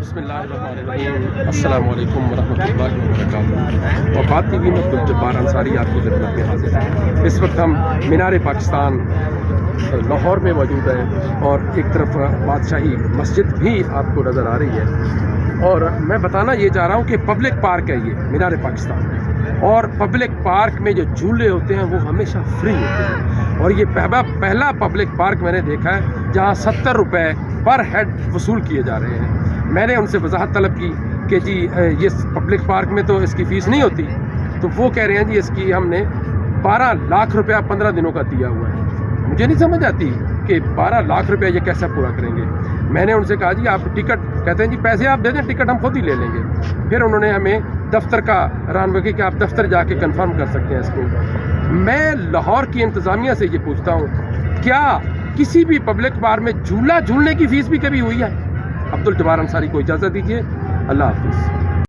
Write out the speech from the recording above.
बिस्मिल्लाहिर्रहमानिर्रहीम। अस्सलाम वालेकुम वरहमतुल्लाहि वबरकातुहू। वफ़ात टी वी में अब्दुल जब्बार अंसारी आपकी खिदमत में हाजिर है। इस वक्त हम मीनार पाकिस्तान लाहौर में मौजूद हैं और एक तरफ बादशाही मस्जिद भी आपको नज़र आ रही है। और मैं बताना ये चाह रहा हूँ कि पब्लिक पार्क है ये मीनार पाकिस्तान, और पब्लिक पार्क में जो झूले होते हैं वो हमेशा फ्री होते हैं। और ये पहला पब्लिक पार्क मैंने देखा है जहाँ 70 रुपये पर हेड वसूल किए जा रहे हैं। मैंने उनसे वजाहत तलब की कि जी ये पब्लिक पार्क में तो इसकी फ़ीस नहीं होती, तो वो कह रहे हैं जी इसकी हमने 12 लाख रुपया 15 दिनों का दिया हुआ है। मुझे नहीं समझ आती कि 12 लाख रुपया ये कैसे पूरा करेंगे। मैंने उनसे कहा जी आप टिकट, कहते हैं जी पैसे आप दे दें, टिकट हम खुद ही ले लेंगे। फिर उन्होंने हमें दफ्तर का रानवगी कि आप दफ्तर जाके कंफर्म कर सकते हैं इसको। मैं लाहौर की इंतज़ामिया से ये पूछता हूँ, क्या किसी भी पब्लिक पार्क में झूला झूलने की फ़ीस भी कभी हुई है? अब्दुल जब्बार अंसारी को इजाज़त दीजिए। अल्लाह हाफ़िज़।